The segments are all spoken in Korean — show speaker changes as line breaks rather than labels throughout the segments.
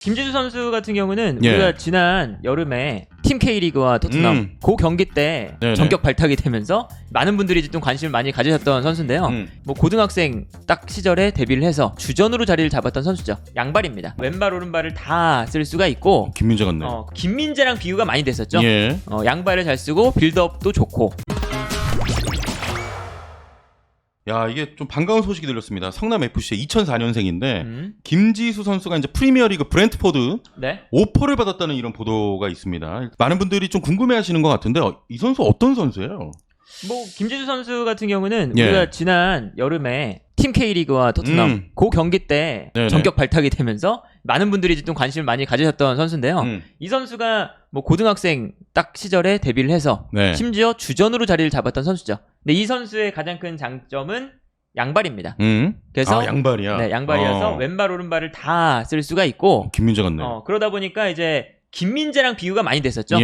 김지수 선수 같은 경우는 우리가 지난 여름에 팀 K리그와 토트넘 그 경기 때 전격 발탁이 되면서 많은 분들이 좀 관심을 많이 가지셨던 선수인데요. 뭐 고등학생 딱 시절에 데뷔를 해서 주전으로 자리를 잡았던 선수죠. 양발입니다. 왼발 오른발을 다 쓸 수가 있고
김민재 같네.
김민재랑 비유가 많이 됐었죠. 양발을 잘 쓰고 빌드업도 좋고.
야, 이게 좀 반가운 소식이 들렸습니다. 성남 FC의 2004년생인데 김지수 선수가 이제 프리미어리그 브랜트포드 오퍼를 받았다는 이런 보도가 있습니다. 많은 분들이 좀 궁금해하시는 것 같은데 이 선수 어떤 선수예요?
뭐 김지수 선수 같은 경우는 우리가 지난 여름에 팀 K리그와 토트넘 그 경기 때 전격 발탁이 되면서 많은 분들이 좀 관심을 많이 가지셨던 선수인데요. 이 선수가 뭐 고등학생 딱 시절에 데뷔를 해서 심지어 주전으로 자리를 잡았던 선수죠. 근데 이 선수의 가장 큰 장점은 양발입니다. 그래서
양발이야.
양발이어서 왼발 오른발을 다 쓸 수가 있고
김민재 같네.
그러다 보니까 이제 김민재랑 비유가 많이 됐었죠.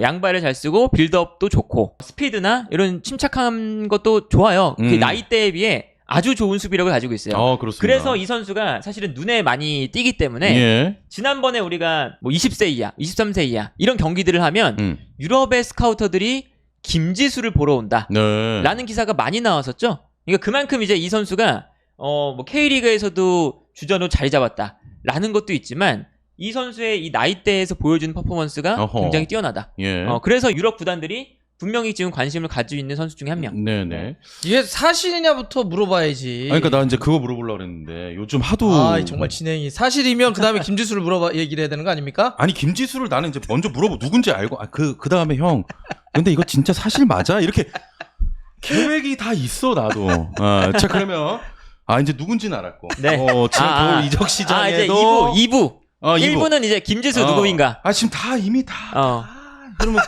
양발을 잘 쓰고 빌드업도 좋고 스피드나 이런 침착한 것도 좋아요. 그 나이대에 비해 아주 좋은 수비력을 가지고 있어요.
그렇습니다.
그래서 이 선수가 사실은 눈에 많이 띄기 때문에 지난번에 우리가 뭐 20세 이하, 23세 이하 이런 경기들을 하면 유럽의 스카우터들이 김지수를 보러 온다 라는 기사가 많이 나왔었죠. 그러니까 그만큼 이제 이 선수가 뭐 K리그에서도 주전으로 자리 잡았다 라는 것도 있지만 이 선수의 이 나이대에서 보여주는 퍼포먼스가 굉장히 뛰어나다. 그래서 유럽 구단들이 분명히 지금 관심을 가지고 있는 선수 중에 한 명.
이게 사실이냐부터 물어봐야지.
그러니까 나 이제 그거 물어보려고 그랬는데 요즘 하도
정말 진행이 사실이면 그 다음에 김지수를 얘기를 해야 되는 거 아닙니까?
아니 김지수를 나는 이제 먼저 물어보고 누군지 알고 그 다음에 형 근데 이거 진짜 사실 맞아? 이렇게 계획이 다 있어 나도. 자 그러면 이제 누군지는 알았고 지금 겨울 이적 시장에도
이제 2부 1부는 이제 김지수 누구인가?
지금 다 이미 다 그러면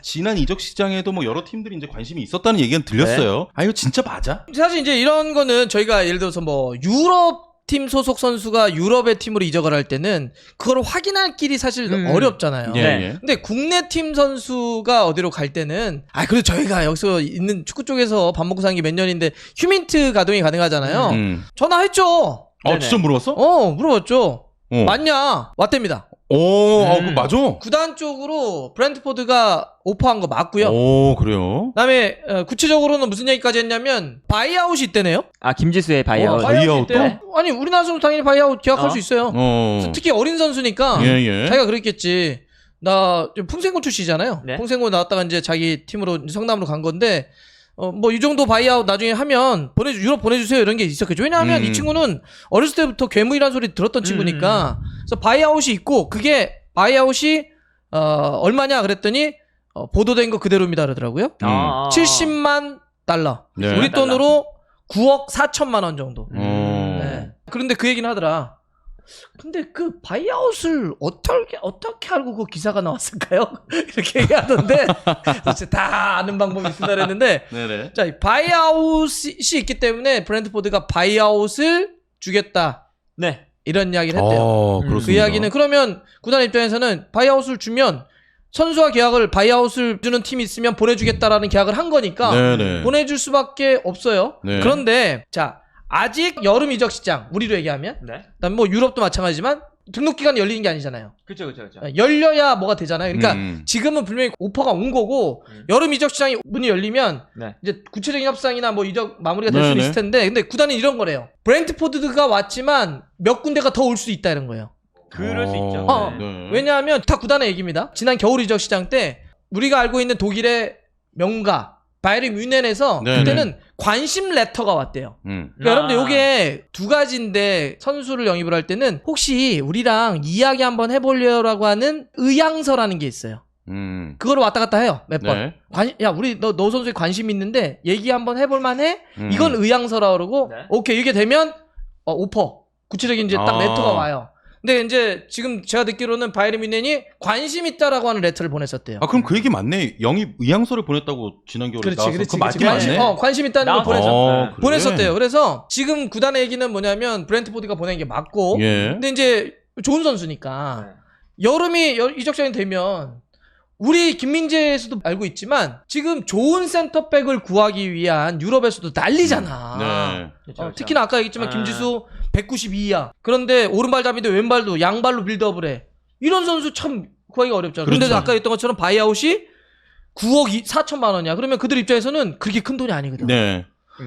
지난 이적 시장에도 뭐 여러 팀들이 이제 관심이 있었다는 얘기는 들렸어요. 이거 진짜 맞아?
사실 이제 이런 거는 저희가 예를 들어서 뭐 유럽 팀 소속 선수가 유럽의 팀으로 이적을 할 때는 그걸 확인할 길이 사실 어렵잖아요. 근데 국내 팀 선수가 어디로 갈 때는 그래도 저희가 여기서 있는 축구 쪽에서 밥 먹고 사는 게 몇 년인데 휴민트 가동이 가능하잖아요. 전화했죠.
진짜 물어봤어?
물어봤죠. 맞냐? 왔답니다.
그거 맞아?
구단 쪽으로 브랜트포드가 오퍼한 거 맞고요.
그래요?
그다음에 구체적으로는 무슨 얘기까지 했냐면 바이아웃이 있대네요.
김지수의 바이아웃.
바이아웃도?
아니 우리나라 선수 당연히 바이아웃 계약할 수 있어요. 특히 어린 선수니까 자기가 그랬겠지. 나 풍생고 출시잖아요. 풍생고 나왔다가 이제 자기 팀으로 성남으로 간 건데 뭐 이 정도 바이아웃 나중에 하면 유럽 보내주세요 이런 게 있었겠죠. 왜냐하면 이 친구는 어렸을 때부터 괴물이라는 소리 들었던 친구니까. 그래서 바이아웃이 있고 그게 바이아웃이 얼마냐 그랬더니 보도된 거 그대로입니다 그러더라고요. 70만 달러. 우리 돈으로 9억 4천만 원 정도. 그런데 그 얘기는 하더라. 근데 그 바이아웃을 어떻게 알고 그 기사가 나왔을까요? 이렇게 얘기하던데 다 아는 방법이 있다 그랬는데 자, 바이아웃이 있기 때문에 브랜트포드가 바이아웃을 주겠다. 이런 이야기를 했대요. 그 이야기는 그러면 구단 입장에서는 바이아웃을 주면 선수와 계약을 바이아웃을 주는 팀이 있으면 보내주겠다라는 계약을 한 거니까 보내줄 수밖에 없어요. 그런데 자 아직 여름 이적 시장 우리로 얘기하면 그다음에 뭐 유럽도 마찬가지지만 등록 기간이 열리는 게 아니잖아요.
그렇죠.
열려야 뭐가 되잖아요. 그러니까 지금은 분명히 오퍼가 온 거고 여름 이적 시장이 문이 열리면 이제 구체적인 협상이나 뭐 이적 마무리가 될 수는 있을 텐데 근데 구단은 이런 거래요. 브랜트포드가 왔지만 몇 군데가 더 올 수 있다 이런 거예요.
그럴 수 있죠.
왜냐하면 다 구단의 얘기입니다. 지난 겨울 이적 시장 때 우리가 알고 있는 독일의 명가 바이에른 뮌헨에서 그때는 관심 레터가 왔대요. 그러니까 여러분들 이게 두 가지인데 선수를 영입을 할 때는 혹시 우리랑 이야기 한번 해보려고 하는 의향서라는 게 있어요. 그거를 왔다 갔다 해요. 몇 번. 야 우리 너 선수에 관심 있는데 얘기 한번 해볼 만해? 이건 의향서라 그러고 오케이 이게 되면 오퍼 구체적인 이제 딱 레터가 와요. 근데 이제 지금 제가 듣기로는 바이에른 뮌헨이 관심 있다라고 하는 레터를 보냈었대요.
그럼 그 얘기 맞네. 영입 의향서를 보냈다고 지난 겨울에 나와서 그 맞네.
관심 있다는 걸 보냈었대요. 그래서 지금 구단의 얘기는 뭐냐면 브랜트포드가 보낸 게 맞고 근데 이제 좋은 선수니까 여름이 이적 시장이 되면 우리 김민재에서도 알고 있지만 지금 좋은 센터백을 구하기 위한 유럽에서도 난리잖아.
그렇죠.
특히나 아까 얘기했지만 김지수 192야. 그런데 오른발잡이인데 왼발도 양발로 빌드업을 해. 이런 선수 참 구하기가 어렵잖아. 그런데
그렇죠.
아까 했던 것처럼 바이아웃이 9억 4천만 원이야. 그러면 그들 입장에서는 그렇게 큰 돈이 아니거든.
네.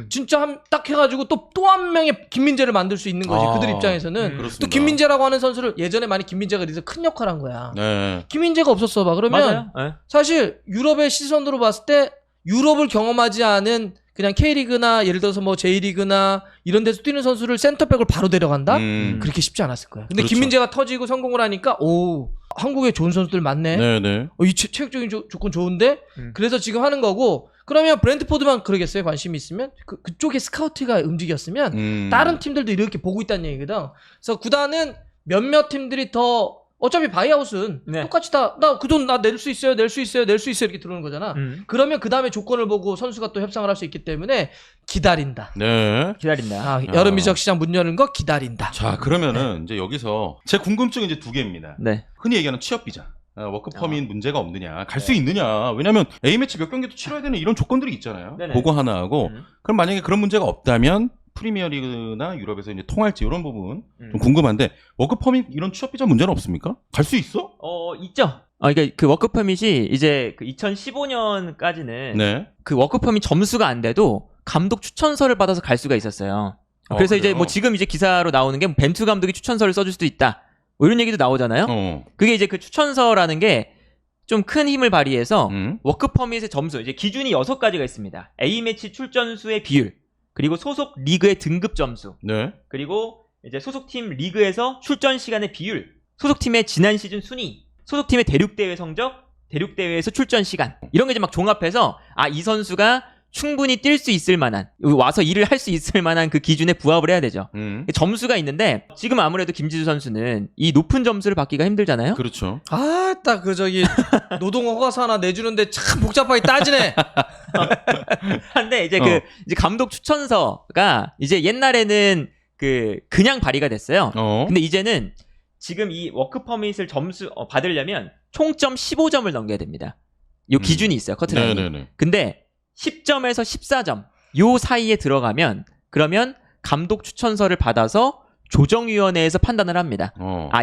진짜 딱 해가지고 또 한 명의 김민재를 만들 수 있는 거지. 그들 입장에서는. 또 김민재라고 하는 선수를 예전에 많이 김민재가 그래서 큰 역할을 한 거야.
네.
김민재가 없었어 봐. 그러면
맞아요. 네.
사실 유럽의 시선으로 봤을 때 유럽을 경험하지 않은 그냥 K리그나 예를 들어서 뭐 J리그나 이런 데서 뛰는 선수를 센터백을 바로 데려간다? 그렇게 쉽지 않았을 거야. 근데
그렇죠.
김민재가 터지고 성공을 하니까 오 한국에 좋은 선수들 많네.
네네.
이 체력적인 조건 좋은데 그래서 지금 하는 거고 그러면 브랜트포드만 그러겠어요? 관심이 있으면 그쪽에 스카우트가 움직였으면 다른 팀들도 이렇게 보고 있다는 얘기거든. 그래서 구단은 몇몇 팀들이 더 어차피 바이아웃은
네.
똑같이 다 나 그 돈 나 낼 수 있어요 낼 수 있어요 낼 수 있어요 이렇게 들어오는 거잖아. 그러면 그 다음에 조건을 보고 선수가 또 협상을 할 수 있기 때문에 기다린다.
네.
기다린다.
여름 이적 시장 문 여는 거 기다린다.
자, 그러면은 이제 여기서 제 궁금증이 이제 두 개입니다.
네.
흔히 얘기하는 취업 비자. 워크퍼밋 문제가 없느냐, 갈 수 있느냐. 왜냐면 A매치 몇 경기도 치러야 되는 이런 조건들이 있잖아요.
네네.
그거 하나 하고 그럼 만약에 그런 문제가 없다면 프리미어리그나 유럽에서 이제 통할지 이런 부분 좀 궁금한데 워크퍼밋 이런 취업 비자 문제는 없습니까? 갈 수 있어?
있죠. 그러니까 그 워크 퍼밋이 이제 그 2015년까지는
네.
그 워크 퍼밋 점수가 안 돼도 감독 추천서를 받아서 갈 수가 있었어요. 그래서 이제
그래요?
뭐 지금 이제 기사로 나오는 게 벤투 감독이 추천서를 써줄 수도 있다. 뭐 이런 얘기도 나오잖아요. 그게 이제 그 추천서라는 게 좀 큰 힘을 발휘해서 워크 퍼밋의 점수, 이제 기준이 6가지가 있습니다. A매치 출전수의 비율, 그리고 소속 리그의 등급 점수,
네.
그리고 이제 소속팀 리그에서 출전 시간의 비율, 소속팀의 지난 시즌 순위, 소속팀의 대륙대회 성적, 대륙대회에서 출전 시간, 이런 게 이제 막 종합해서 이 선수가 충분히 뛸 수 있을 만한, 와서 일을 할 수 있을 만한 그 기준에 부합을 해야 되죠. 점수가 있는데 지금 아무래도 김지수 선수는 이 높은 점수를 받기가 힘들잖아요.
그렇죠.
딱 노동 허가서 하나 내주는데 참 복잡하게 따지네.
근데 이제 이제 감독 추천서가 이제 옛날에는 그냥 발의가 됐어요. 근데 이제는 지금 이 워크 퍼밋을 점수 받으려면 총점 15점을 넘겨야 됩니다. 요 기준이 있어요. 커트라인이.
네네네.
근데 10점에서 14점 요 사이에 들어가면 그러면 감독 추천서를 받아서 조정위원회에서 판단을 합니다.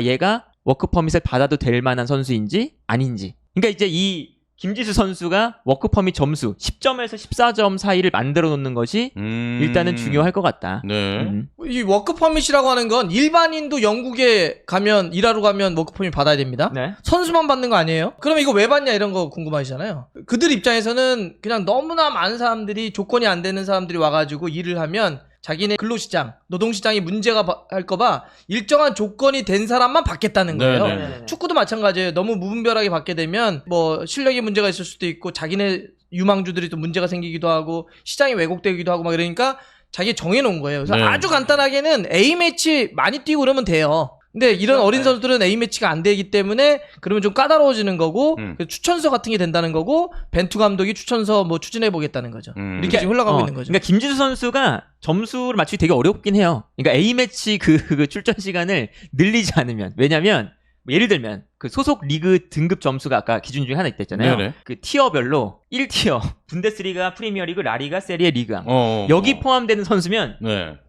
얘가 워크 퍼밋을 받아도 될 만한 선수인지 아닌지. 그러니까 이제 이 김지수 선수가 워크 퍼밋 점수 10점에서 14점 사이를 만들어 놓는 것이 일단은 중요할 것 같다.
네.
이 워크 퍼밋이라고 하는 건 일반인도 영국에 가면 일하러 가면 워크 퍼밋 받아야 됩니다.
네.
선수만 받는 거 아니에요? 그러면 이거 왜 받냐 이런 거 궁금하시잖아요. 그들 입장에서는 그냥 너무나 많은 사람들이 조건이 안 되는 사람들이 와가지고 일을 하면 자기네 근로시장, 노동시장이 문제가 할까봐 일정한 조건이 된 사람만 받겠다는 거예요.
네네.
축구도 마찬가지예요. 너무 무분별하게 받게 되면 뭐 실력에 문제가 있을 수도 있고 자기네 유망주들이 또 문제가 생기기도 하고 시장이 왜곡되기도 하고 막 이러니까 자기 정해놓은 거예요. 그래서 아주 간단하게는 A매치 많이 뛰고 그러면 돼요. 근데 이런 어린 선수들은 A매치가 안 되기 때문에 그러면 좀 까다로워지는 거고 추천서 같은 게 된다는 거고 벤투 감독이 추천서 뭐 추진해 보겠다는 거죠. 이렇게 지금 흘러가고 있는 거죠.
그러니까 김지수 선수가 점수를 맞추기 되게 어렵긴 해요. 그러니까 A매치 그 출전 시간을 늘리지 않으면. 왜냐면 예를 들면 그 소속 리그 등급 점수가 아까 기준 중에 하나 있댔잖아요.
네네.
그 티어별로 1티어 분데스리가, 프리미어리그, 라리가, 세리에, 리그아 여기 포함되는 선수면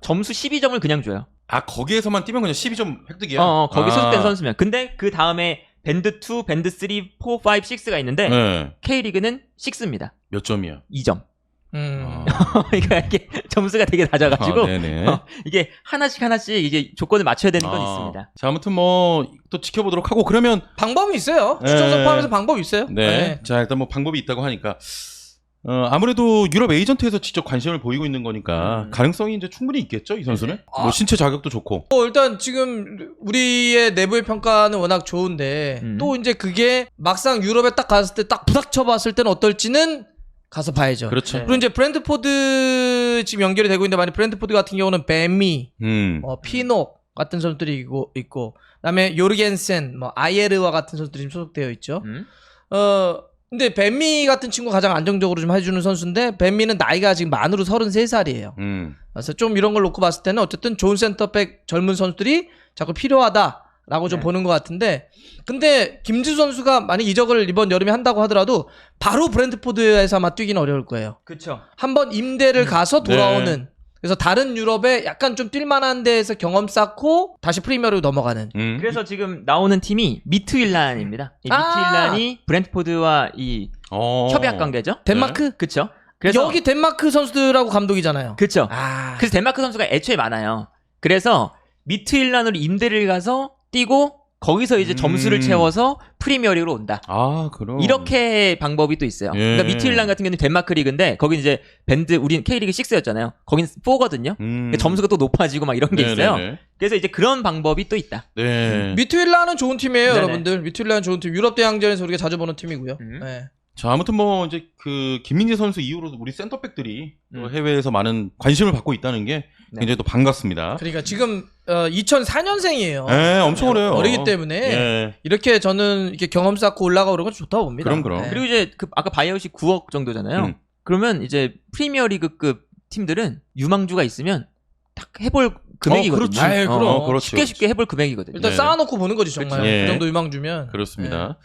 점수 12점을 그냥 줘요.
거기에서만 뛰면 그냥 12점 획득이야?
거기 소속된 선수면. 근데 그 다음에 밴드 2, 밴드 3, 4, 5, 6가 있는데 K리그는 6입니다.
몇 점이야?
2점. 그러니까 이게 점수가 되게 낮아가지고 이게 하나씩 이게 조건을 맞춰야 되는 건 있습니다.
자, 아무튼 뭐 또 지켜보도록 하고 그러면
방법이 있어요. 추천서 포함해서 방법이 있어요.
네. 자, 일단 뭐 방법이 있다고 하니까 아무래도 유럽 에이전트에서 직접 관심을 보이고 있는 거니까 가능성이 이제 충분히 있겠죠, 이 선수는? 뭐 신체 자격도 좋고.
일단 지금 우리의 내부의 평가는 워낙 좋은데 또 이제 그게 막상 유럽에 딱 갔을 때 딱 부닥쳐 봤을 때는 어떨지는 가서 봐야죠.
그렇죠.
그리고 이제 브랜트포드 지금 연결이 되고 있는데 만약 브랜트포드 같은 경우는 뱀미, 피녹 같은 선수들이 있고 그다음에 요르겐센, 뭐 아예르와 같은 선수들이 지금 소속되어 있죠. 근데 뱀미 같은 친구가 가장 안정적으로 좀 해주는 선수인데 뱀미는 나이가 지금 만으로 33살이에요. 그래서 좀 이런 걸 놓고 봤을 때는 어쨌든 좋은 센터백 젊은 선수들이 자꾸 필요하다라고 좀 보는 것 같은데 근데 김지수 선수가 만약 이적을 이번 여름에 한다고 하더라도 바로 브랜트포드에서 아마 뛰기는 어려울 거예요.
그렇죠.
한번 임대를 가서 돌아오는 그래서 다른 유럽에 약간 좀 뛸만한 데에서 경험 쌓고 다시 프리미어로 넘어가는.
그래서 지금 나오는 팀이 미트윌란입니다. 이 미트윌란이 브렌트포드와 이 협약 관계죠.
덴마크?
그쵸.
그래서 여기 덴마크 선수들하고 감독이잖아요.
그쵸. 그래서 덴마크 선수가 애초에 많아요. 그래서 미트윌란으로 임대를 가서 뛰고 거기서 이제 점수를 채워서 프리미어리그로 온다.
그럼.
이렇게 방법이 또 있어요. 그러니까 미트윌란 같은 경우는 덴마크 리그인데 거긴 이제 밴드 우리는 K리그 6였잖아요. 거긴 4거든요. 그러니까 점수가 또 높아지고 막 이런 게 있어요. 그래서 이제 그런 방법이 또 있다.
미트윌란은 좋은 팀이에요, 여러분들. 미트윌란은 좋은 팀. 유럽 대항전에서 우리가 자주 보는 팀이고요. 네.
자, 아무튼 뭐 이제 그 김민재 선수 이후로 우리 센터백들이 해외에서 많은 관심을 받고 있다는 게 굉장히 또 반갑습니다.
그러니까 지금 2004년생이에요.
네, 엄청 어려요.
어리기 때문에 이렇게 저는 이렇게 경험 쌓고 올라가고 그런 건 좋다고 봅니다.
그럼.
네.
그리고 이제 그 아까 바이아웃이 9억 정도잖아요. 그러면 이제 프리미어리그급 팀들은 유망주가 있으면 딱 해볼 금액이거든요.
그럼.
쉽게 해볼 금액이거든요.
일단 쌓아놓고 보는 거지 정말. 그 정도 유망주면.
그렇습니다.